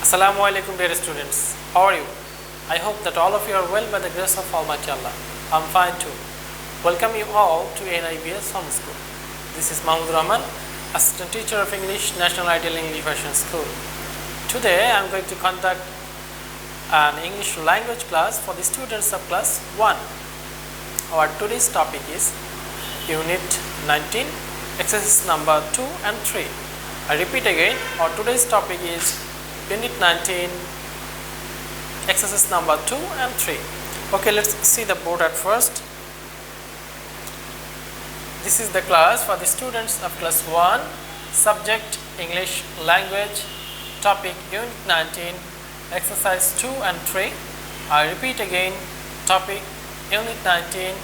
Assalamu alaikum dear students, how are you? I hope that all of you are well by the grace of Almighty Allah. I am fine too. Welcome you all to NIBS Home School. This is Mahmudur Rahman, Assistant Teacher of English, National Ideal English Version School. Today I am going to conduct an English language class for the students of class 1. Our today's topic is Unit 19, exercise number 2 and 3. I repeat again, our today's topic is Unit 19, exercise number 2 and 3. Okay, let's see the board at first. This is the class for the students of class 1, subject English language, topic Unit 19, exercise 2 and 3. I repeat again, topic Unit 19,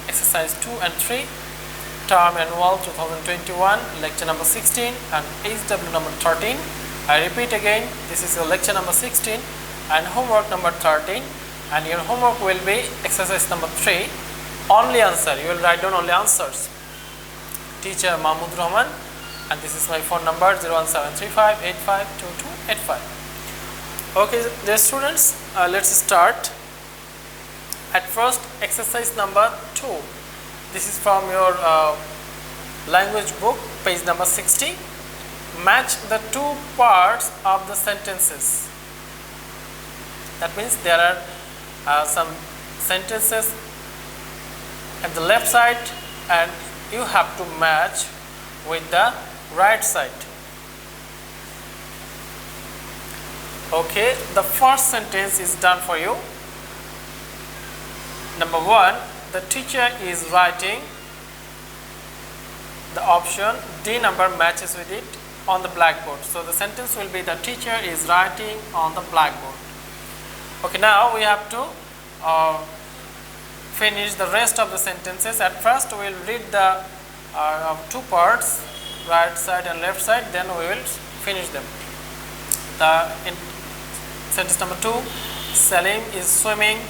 exercise 2 and 3, term annual 2021, lecture number 16 and Ex-2 number 13. I repeat again, this is your lecture number 16 and homework number 13, and your homework will be exercise number 3, only answer. You will write down only answers. Teacher Mahmudur Rahman, and this is my phone number 01735852285. Okay, dear students, let's start. At first, exercise number 2. This is from your language book, page number 60. Match the two parts of the sentences. That means there are some sentences at the left side and you have to match with the right side. Okay, the first sentence is done for you. Number 1, the teacher is writing. The option D number matches with it on the blackboard. So the sentence will be the teacher is writing on the blackboard. Okay, now we have to finish the rest of the sentences. At first we will read the two parts, right side and left side, then we will finish them. Sentence number 2, Salim is swimming.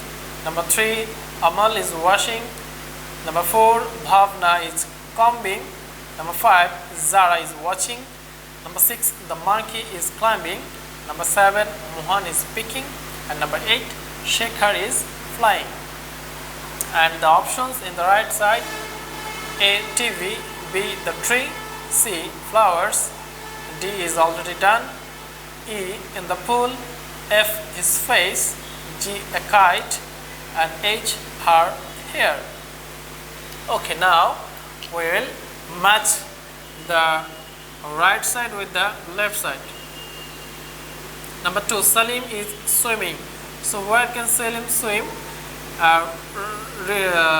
Number 3, Amal is washing. Number 4, Bhavna is combing. Number 5, Zara is watching. Number 6, the monkey is climbing. Number 7, Mohan is picking. And number 8, Shekhar is flying. And the options in the right side: A, TV, B, the tree, C, flowers, D is already done, E, in the pool, F, his face, G, a kite, and H, her hair. Okay, now we will match the right side with the left side. Number 2, Salim is swimming. So where can Salim swim?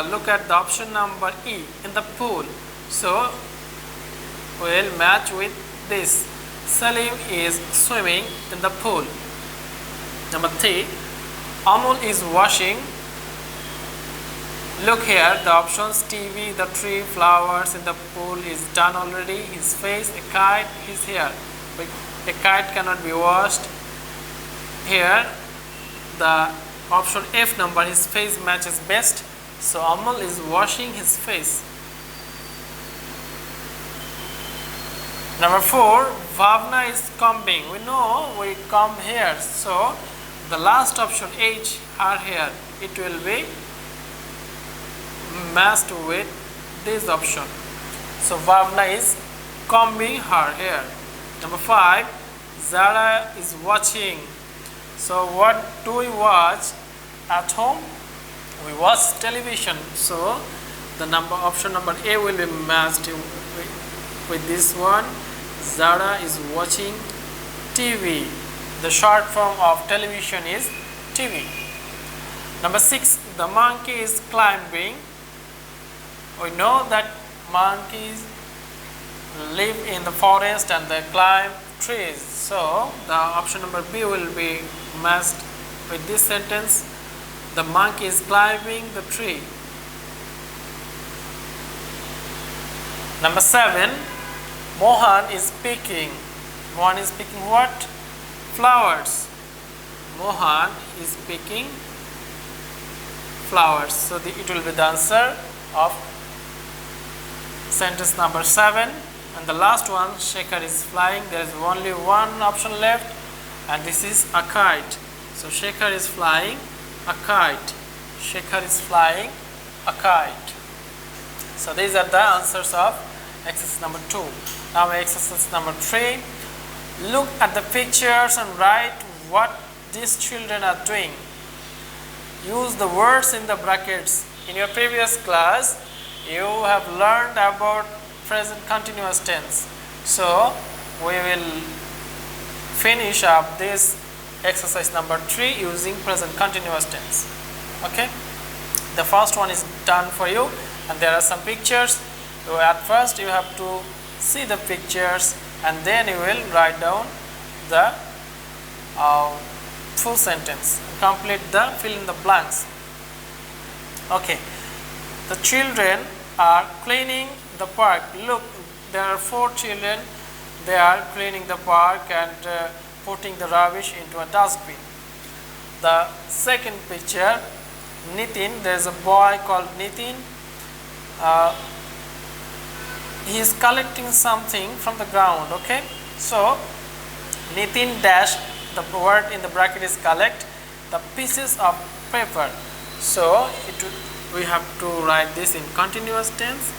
Look at the option number E, in the pool. So we will match with this. Salim is swimming in the pool. Number 3, Amul is washing. Look here, the options TV, the tree, flowers, in the pool is done already. His face, a kite, his hair. But a kite cannot be washed. Here, the option F number, his face matches best. So Amal is washing his face. Number 4, Bhavna is combing. We know we comb hair. So the last option H, her hair, it will be matched with this option. So Bhavna is combing her hair. Number 5, Zara is watching. So what do we watch at home? We watch television. So the option number A will be matched with this one. Zara is watching TV. The short form of television is TV. Number 6, the monkey is climbing. We know that monkeys live in the forest and they climb trees. So the option number B will be matched with this sentence. The monkey is climbing the tree. Number 7, Mohan is picking. Mohan is picking what? Flowers. Mohan is picking flowers. So it will be the answer of sentence number 7. And the last one, Shekhar is flying. There is only one option left. and this is a kite. So Shekhar is flying a kite. Shekhar is flying a kite. So these are the answers of exercise number 2. Now exercise number 3. Look at the pictures and write what these children are doing. Use the words in the brackets. In your previous class, you have learned about present continuous tense. So we will finish up this exercise number 3 using present continuous tense. Okay, the first one is done for you, and there are some pictures. So at first you have to see the pictures, and then you will write down the full sentence, complete the fill in the blanks. Okay, the children are cleaning the park. Look, there are 4 children. They are cleaning the park and putting the rubbish into a dustbin. The second picture, Nitin, there is a boy called Nitin. He is collecting something from the ground. Okay, so Nitin dash, the word in the bracket is collect the pieces of paper. So we have to write this in continuous tense.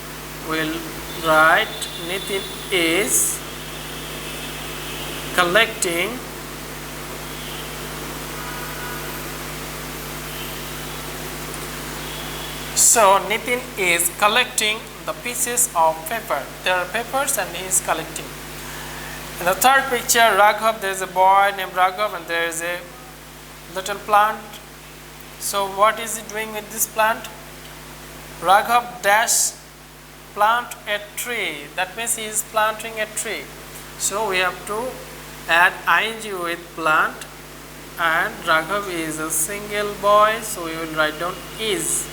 We will write Nitin is collecting Nitin is collecting the pieces of paper. There are papers and he is collecting. In the third picture, Raghav, there is a boy named Raghav and there is a little plant. So what is he doing with this plant? Raghav dash plant a tree. That means he is planting a tree. So we have to add ing with plant, and Raghav is a single boy, so we will write down is.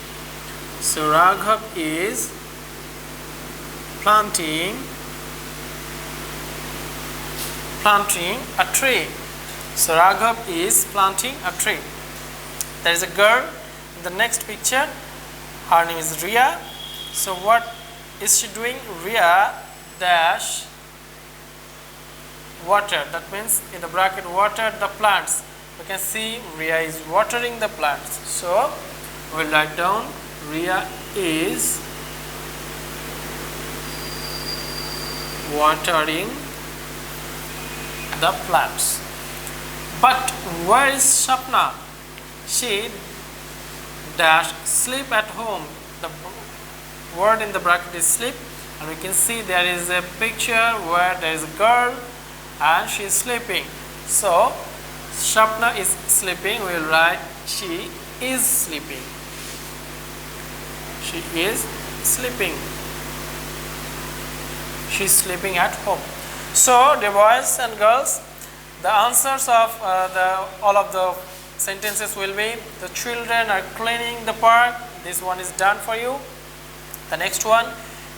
So Raghav is planting a tree. So Raghav is planting a tree. There is a girl in the next picture. Her name is Ria. So what is she doing? Ria dash water. That means in the bracket water the plants. You can see Ria is watering the plants. So we will write down Ria is watering the plants. But where is Shapna? She dash sleep at home. The word in the bracket is sleep, and we can see there is a picture where there is a girl and she is sleeping. So Shapna is sleeping. We will write she is sleeping. She is sleeping. She is sleeping at home. So dear boys and girls, the answers of all of the sentences will be: the children are cleaning the park. This one is done for you. The next one,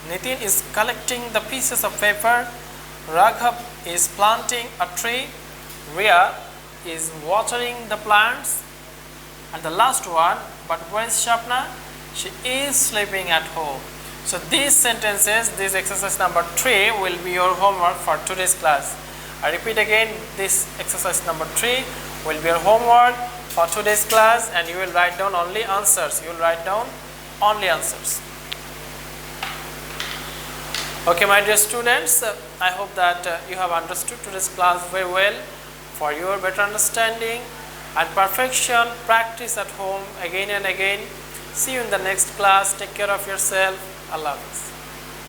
Nitin is collecting the pieces of paper. Raghav is planting a tree. Ria is watering the plants. And the last one, but where is Shapna? She is sleeping at home. So these sentences, this exercise number 3 will be your homework for today's class. I repeat again, this exercise number 3 will be your homework for today's class, and you will write down only answers. You will write down only answers. Okay, my dear students, I hope that you have understood today's class very well. For your better understanding and perfection, practice at home again and again. See you in the next class. Take care of yourself. Allah Hafiz.